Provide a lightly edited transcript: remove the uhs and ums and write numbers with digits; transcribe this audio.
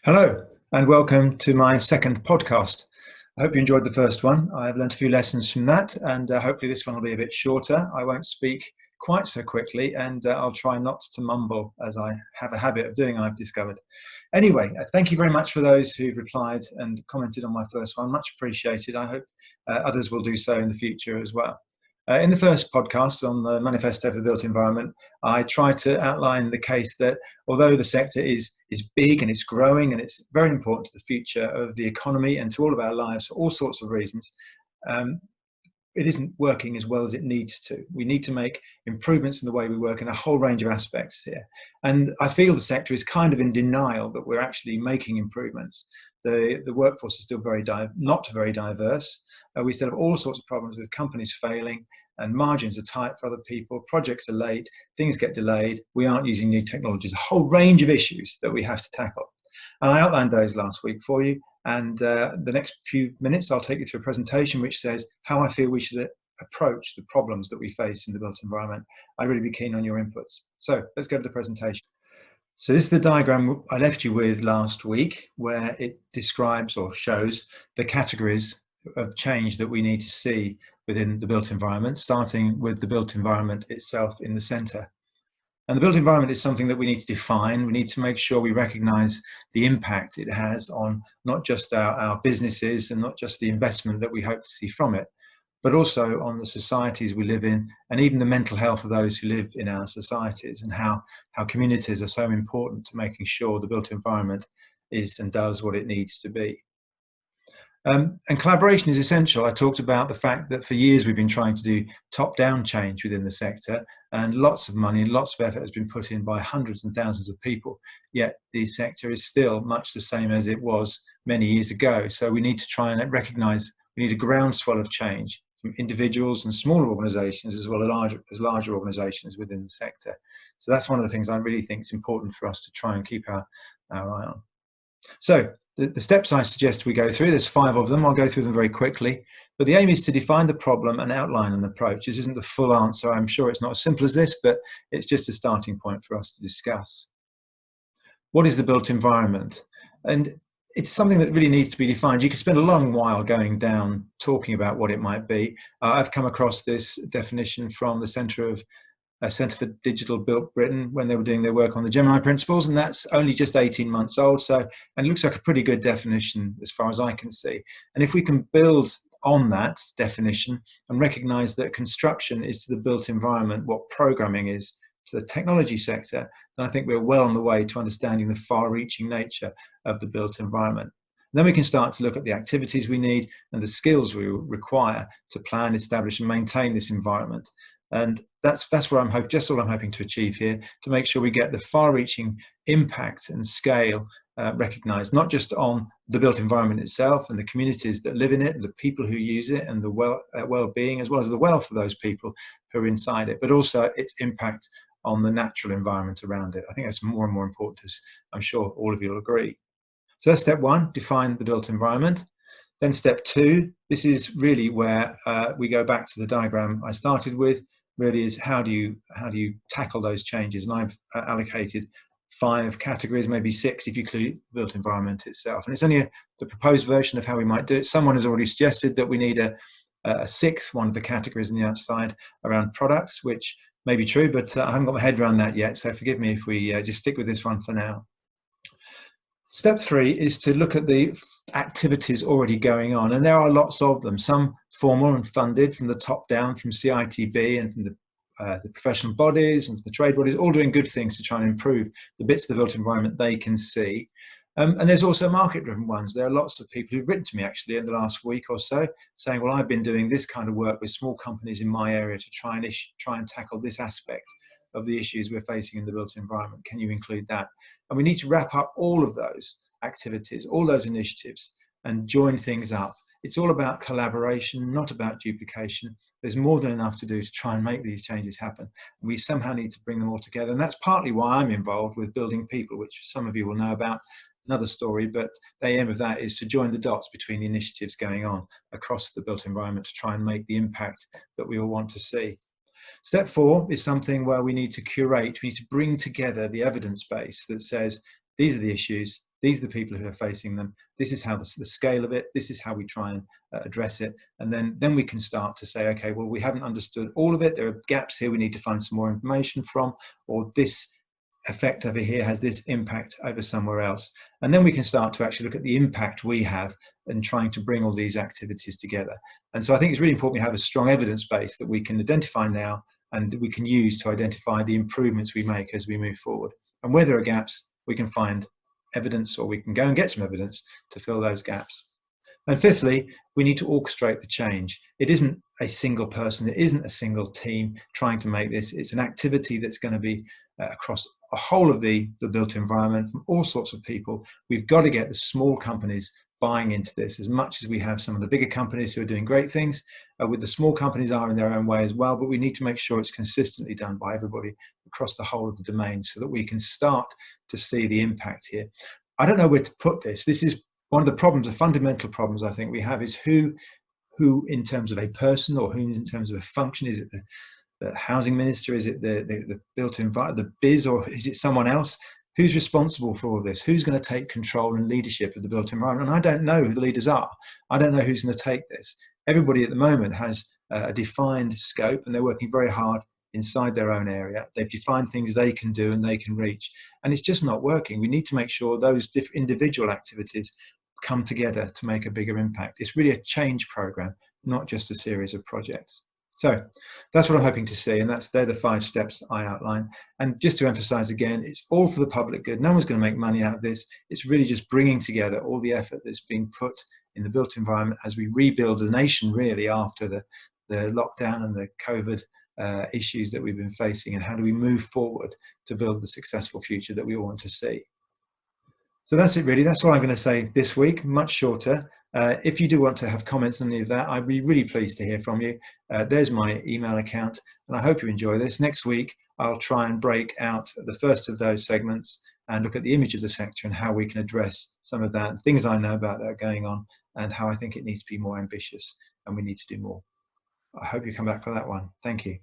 Hello, and welcome to my second podcast. I hope you enjoyed the first one. I've learned a few lessons from that, and hopefully this one will be a bit shorter. I won't speak quite so quickly, and I'll try not to mumble as I have a habit of doing, I've discovered. Anyway, thank you very much for those who've replied and commented on my first one. Much appreciated. I hope others will do so in the future as well. In the first podcast on the Manifesto for the Built Environment, I tried to outline the case that although the sector is big and it's growing and it's very important to the future of the economy and to all of our lives for all sorts of reasons, um, it isn't working as well as it needs to. We need to make improvements in the way we work in a whole range of aspects here. And I feel the sector is kind of in denial that we're actually making improvements. The workforce is still not very diverse. We still have all sorts of problems with companies failing, and margins are tight for other people, projects are late, things get delayed, we aren't using new technologies, a whole range of issues that we have to tackle. And I outlined those last week for you. And the next few minutes, I'll take you through a presentation which says how I feel we should approach the problems that we face in the built environment. I'd really be keen on your inputs. So let's go to the presentation. So this is the diagram I left you with last week, where it describes or shows the categories of change that we need to see within the built environment, starting with the built environment itself in the center. And the built environment is something that we need to define. We need to make sure we recognize the impact it has on not just our businesses and not just the investment that we hope to see from it, but also on the societies we live in and even the mental health of those who live in our societies, and how communities are so important to making sure the built environment is and does what it needs to be. And collaboration is essential. I talked about the fact that for years we've been trying to do top-down change within the sector, and lots of money and lots of effort has been put in by hundreds and thousands of people, yet the sector is still much the same as it was many years ago. So we need to try and recognise we need a groundswell of change from individuals and smaller organisations as well as larger organisations within the sector. So that's one of the things I really think is important for us to try and keep our eye on. So the steps I suggest we go through, there's 5 of them. I'll go through them very quickly. But the aim is to define the problem and outline an approach. This isn't the full answer. I'm sure it's not as simple as this, but it's just a starting point for us to discuss. What is the built environment? And it's something that really needs to be defined. You could spend a long while going down talking about what it might be. I've come across this definition from the Centre for Digital Built Britain when they were doing their work on the Gemini principles, and that's only just 18 months old. So, and it looks like a pretty good definition as far as I can see. And if we can build on that definition and recognize that construction is to the built environment what programming is to the technology sector, then I think we're well on the way to understanding the far-reaching nature of the built environment. And then we can start to look at the activities we need and the skills we require to plan, establish and maintain this environment. And that's what I'm hoping to achieve here, to make sure we get the far-reaching impact and scale recognised, not just on the built environment itself and the communities that live in it, and the people who use it, and the well-being, as well as the wealth of those people who are inside it, but also its impact on the natural environment around it. I think that's more and more important, as I'm sure all of you will agree. So that's step 1, define the built environment. Then step 2, this is really where we go back to the diagram I started with, really is how do you tackle those changes? And I've allocated 5 categories, maybe 6 if you include the built environment itself. And it's only the proposed version of how we might do it. Someone has already suggested that we need a 6th one of the categories on the outside around products, which may be true, but I haven't got my head around that yet. So forgive me if we just stick with this one for now. Step 3 is to look at the activities already going on, and there are lots of them, some formal and funded from the top down, from CITB and from the professional bodies and the trade bodies, all doing good things to try and improve the bits of the built environment they can see. And there's also market-driven ones. There are lots of people who've written to me actually in the last week or so saying, well, I've been doing this kind of work with small companies in my area to try and tackle this aspect of the issues we're facing in the built environment. Can you include that? And we need to wrap up all of those activities, all those initiatives, and join things up. It's all about collaboration, not about duplication. There's more than enough to do to try and make these changes happen. And we somehow need to bring them all together. And that's partly why I'm involved with Building People, which some of you will know about, another story, but the aim of that is to join the dots between the initiatives going on across the built environment to try and make the impact that we all want to see. Step 4 is something where we need to curate, we need to bring together the evidence base that says these are the issues, These are the people who are facing them. This is how the scale of it. This is how we try and address it. And then we can start to say, okay, well, we haven't understood all of it. There are gaps here we need to find some more information from, or this effect over here has this impact over somewhere else. And then we can start to actually look at the impact we have in trying to bring all these activities together. And so I think it's really important we have a strong evidence base that we can identify now and that we can use to identify the improvements we make as we move forward. And where there are gaps, we can find evidence, or we can go and get some evidence to fill those gaps. And fifthly, we need to orchestrate the change. It isn't a single person, it isn't a single team trying to make this. It's an activity that's going to be across a whole of the built environment, from all sorts of people. We've got to get the small companies buying into this as much as we have some of the bigger companies who are doing great things. With the small companies are in their own way as well, but we need to make sure it's consistently done by everybody across the whole of the domain so that we can start to see the impact here. I don't know where to put this. This is one of the problems, the fundamental problems I think we have, is who in terms of a person, or who in terms of a function. Is it the housing minister? Is it the built environment, the biz, or is it someone else? Who's responsible for all this? Who's going to take control and leadership of the built environment? And I don't know who the leaders are. I don't know who's going to take this. Everybody at the moment has a defined scope, and they're working very hard inside their own area. They've defined things they can do and they can reach, and it's just not working. We need to make sure those individual activities come together to make a bigger impact. It's really a change program, not just a series of projects. So that's what I'm hoping to see, and they're the 5 steps I outline. And just to emphasize again, it's all for the public good. No one's going to make money out of this. It's really just bringing together all the effort that's being put in the built environment as we rebuild the nation, really, after the lockdown and the COVID issues that we've been facing, and how do we move forward to build the successful future that we all want to see. So that's it, really. That's all I'm going to say this week, much shorter. If you do want to have comments on any of that, I'd be really pleased to hear from you. There's my email account, and I hope you enjoy this. Next week, I'll try and break out the first of those segments and look at the image of the sector and how we can address some of that, things I know about that are going on, and how I think it needs to be more ambitious and we need to do more. I hope you come back for that one. Thank you.